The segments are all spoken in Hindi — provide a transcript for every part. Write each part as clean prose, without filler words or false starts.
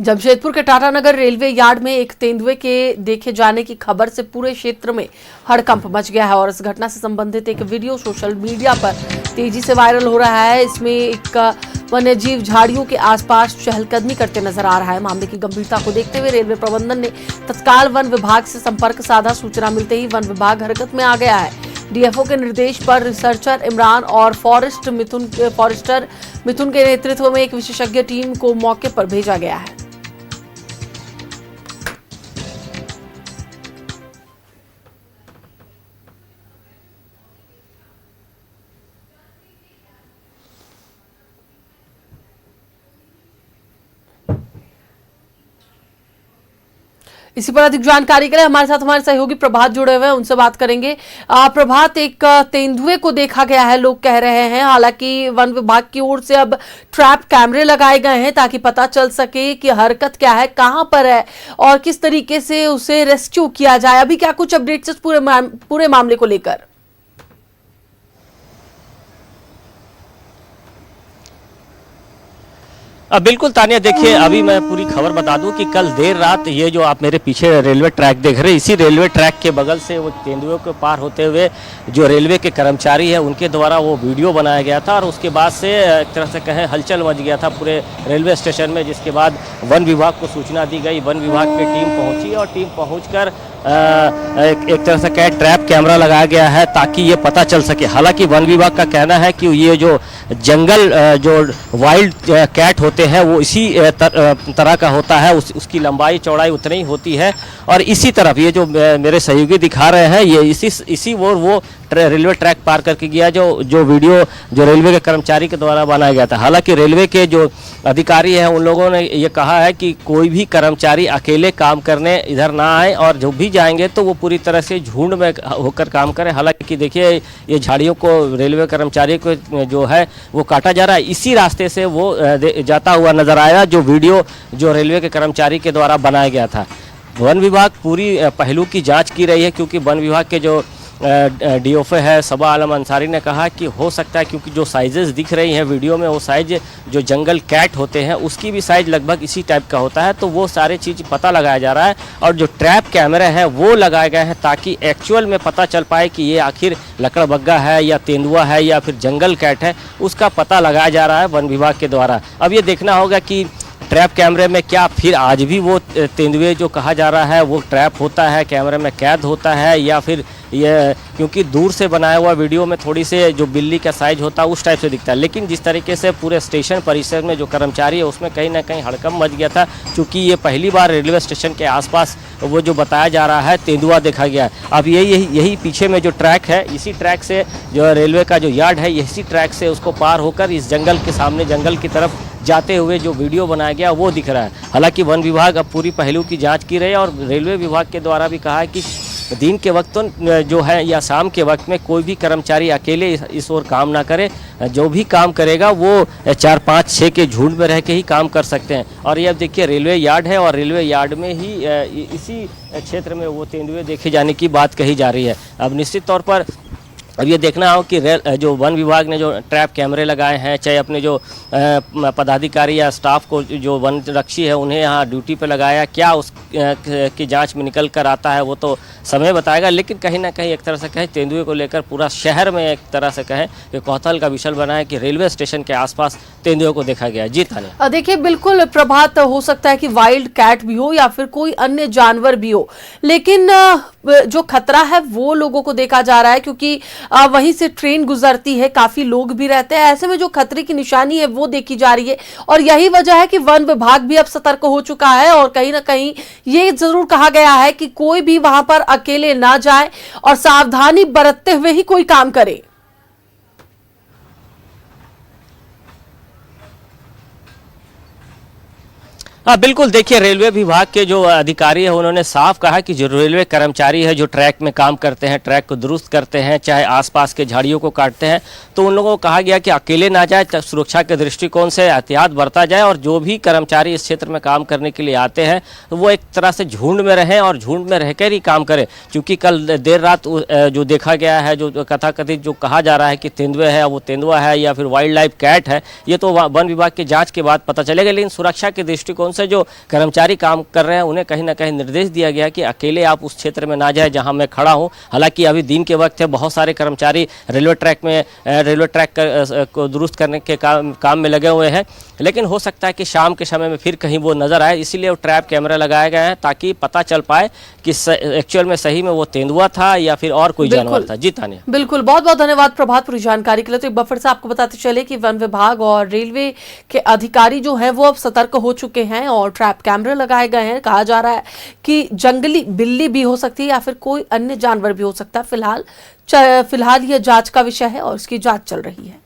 जमशेदपुर के टाटानगर रेलवे यार्ड में एक तेंदुए के देखे जाने की खबर से पूरे क्षेत्र में हड़कंप मच गया है और इस घटना से संबंधित एक वीडियो सोशल मीडिया पर तेजी से वायरल हो रहा है। इसमें एक वन्यजीव झाड़ियों के आसपास चहलकदमी करते नजर आ रहा है। मामले की गंभीरता को देखते हुए रेलवे प्रबंधन ने तत्काल वन विभाग से संपर्क साधा। सूचना मिलते ही वन विभाग हरकत में आ गया है। डीएफओ के निर्देश पर रिसर्चर इमरान और फॉरेस्टर मिथुन के नेतृत्व में एक विशेषज्ञ टीम को मौके पर भेजा गया है। इसी पर अधिक जानकारी के लिए हमारे साथ हमारे सहयोगी प्रभात जुड़े हुए हैं, उनसे बात करेंगे। प्रभात, एक तेंदुए को देखा गया है लोग कह रहे हैं, हालांकि वन विभाग की ओर से अब ट्रैप कैमरे लगाए गए हैं ताकि पता चल सके कि हरकत क्या है, कहां पर है और किस तरीके से उसे रेस्क्यू किया जाए। अभी क्या कुछ अपडेट्स पूरे मामले को लेकर? बिल्कुल तानिया, देखिए अभी मैं पूरी खबर बता दूं कि कल देर रात ये जो आप मेरे पीछे रेलवे ट्रैक देख रहे हैं, इसी रेलवे ट्रैक के बगल से वो तेंदुए को पार होते हुए जो रेलवे के कर्मचारी है उनके द्वारा वो वीडियो बनाया गया था और उसके बाद से एक तरह से कहें हलचल मच गया था पूरे रेलवे स्टेशन में, जिसके बाद वन विभाग को सूचना दी गई। वन विभाग की टीम पहुँची और टीम पहुँच एक तरह से कहे ट्रैप कैमरा लगाया गया है ताकि ये पता चल सके। हालांकि वन विभाग का कहना है कि ये जो जंगल जो वाइल्ड कैट होते हैं वो इसी तरह का होता है, उसकी लंबाई चौड़ाई उतनी ही होती है। और इसी तरफ ये जो मेरे सहयोगी दिखा रहे हैं, ये इसी वो रेलवे ट्रैक पार करके गया जो वीडियो जो रेलवे के कर्मचारी के द्वारा बनाया गया था। हालांकि रेलवे के जो अधिकारी हैं उन लोगों ने ये कहा है कि कोई भी कर्मचारी अकेले काम करने इधर ना आए और जो भी जाएंगे तो वो पूरी तरह से झुंड में होकर काम करें। हालांकि देखिए ये झाड़ियों को रेलवे कर्मचारी को जो है वो काटा जा रहा है, इसी रास्ते से वो जाता हुआ नजर आया जो वीडियो जो रेलवे के कर्मचारी के द्वारा बनाया गया था। वन विभाग पूरी पहलू की जाँच की रही है, क्योंकि वन विभाग के जो डीएफओ है सबा आलम अंसारी ने कहा कि हो सकता है क्योंकि जो साइजेस दिख रही हैं वीडियो में वो साइज जो जंगल कैट होते हैं उसकी भी साइज लगभग इसी टाइप का होता है, तो वो सारे चीज़ पता लगाया जा रहा है। और जो ट्रैप कैमरे हैं वो लगाए गए हैं ताकि एक्चुअल में पता चल पाए कि ये आखिर लकड़बग्गा है या तेंदुआ है या फिर जंगल कैट है, उसका पता लगाया जा रहा है वन विभाग के द्वारा। अब ये देखना होगा कि ट्रैप कैमरे में क्या फिर आज भी वो तेंदुए जो कहा जा रहा है वो ट्रैप होता है, कैमरे में कैद होता है, या फिर ये क्योंकि दूर से बनाया हुआ वीडियो में थोड़ी से जो बिल्ली का साइज होता है उस टाइप से दिखता है। लेकिन जिस तरीके से पूरे स्टेशन परिसर में जो कर्मचारी है उसमें कहीं ना कहीं हड़कंप मच गया था, क्योंकि ये पहली बार रेलवे स्टेशन के आसपास वो जो बताया जा रहा है तेंदुआ देखा गया। अब यही पीछे में जो ट्रैक है, इसी ट्रैक से जो रेलवे का जो यार्ड है, इसी ट्रैक से उसको पार होकर इस जंगल के सामने जंगल की तरफ जाते हुए जो वीडियो बनाया गया वो दिख रहा है। हालांकि वन विभाग अब पूरी पहलू की जांच की रही है और रेलवे विभाग के द्वारा भी कहा है कि दिन के वक्त जो है या शाम के वक्त में कोई भी कर्मचारी अकेले इस ओर काम ना करे, जो भी काम करेगा वो 4, 5, 6 के झुंड में रह के ही काम कर सकते हैं। और ये अब देखिए रेलवे यार्ड है और रेलवे यार्ड में ही इसी क्षेत्र में वो तेंदुए देखे जाने की बात कही जा रही है। अब निश्चित तौर पर अब ये देखना हो कि जो वन विभाग ने जो ट्रैप कैमरे लगाए हैं, चाहे अपने जो पदाधिकारी या स्टाफ को जो वन रक्षी है उन्हें यहाँ ड्यूटी पे लगाया, क्या उस की जांच में निकल कर आता है वो तो समय बताएगा। लेकिन कहीं ना कहीं एक तरह से कहें तेंदुए को लेकर पूरा शहर में एक तरह से कहें कि कौतूहल का विषय बना है कि रेलवे स्टेशन के आसपास तेंदुए को देखा गया। जी थाने देखिए, बिल्कुल प्रभात, हो सकता है कि वाइल्ड कैट भी हो या फिर कोई अन्य जानवर भी हो, लेकिन जो खतरा है वो लोगों को देखा जा रहा है, क्योंकि वहीं से ट्रेन गुजरती है, काफी लोग भी रहते हैं। ऐसे में जो खतरे की निशानी है वो देखी जा रही है और यही वजह है कि वन विभाग भी अब सतर्क हो चुका है और कहीं ना कहीं ये जरूर कहा गया है कि कोई भी वहां पर अकेले ना जाए और सावधानी बरतते हुए ही कोई काम करे। हाँ बिल्कुल, देखिए रेलवे विभाग के जो अधिकारी है उन्होंने साफ कहा कि जो रेलवे कर्मचारी है जो ट्रैक में काम करते हैं, ट्रैक को दुरुस्त करते हैं, चाहे आसपास के झाड़ियों को काटते हैं, तो उन लोगों को कहा गया कि अकेले ना जाए, सुरक्षा के दृष्टिकोण से एहतियात बरता जाए और जो भी कर्मचारी इस क्षेत्र में काम करने के लिए आते हैं तो वो एक तरह से झुंड में रहें और झुंड में रहकर ही काम करें। क्योंकि कल देर रात जो देखा गया है, जो कथाकथित जो कहा जा रहा है कि तेंदुए है, वो तेंदुआ है या फिर वाइल्ड लाइफ कैट है, ये तो वन विभाग की जाँच के बाद पता चलेगा। लेकिन सुरक्षा के दृष्टिकोण से जो कर्मचारी काम कर रहे हैं उन्हें कहीं ना कहीं निर्देश दिया गया कि अकेले आप उस क्षेत्र में ना जाए जहां मैं खड़ा हूं। हालांकि अभी दिन के वक्त है, बहुत सारे कर्मचारी रेलवे ट्रैक को दुरुस्त करने के काम में लगे हुए हैं, लेकिन हो सकता है कि शाम के समय में फिर कहीं वो नजर आए, इसीलिए वो ट्रैप कैमरा लगाए गए हैं ताकि पता चल पाए कि एक्चुअल में सही में वो तेंदुआ था या फिर और कोई जानवर था। जी तानिया, बिल्कुल, बहुत बहुत धन्यवाद प्रभात पूरी जानकारी के लिए। तो एक बार फिर से आपको बताते चले कि वन विभाग और रेलवे के अधिकारी जो हैं वो अब सतर्क हो चुके हैं और ट्रैप कैमरे लगाए गए हैं। कहा जा रहा है कि जंगली बिल्ली भी हो सकती है या फिर कोई अन्य जानवर भी हो सकता है। फिलहाल यह जांच का विषय है और इसकी जांच चल रही है।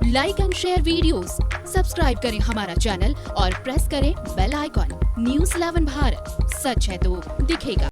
Like and share videos, subscribe करें हमारा चैनल और प्रेस करें बेल आइकॉन। न्यूज़ 11 भारत, सच है तो दिखेगा।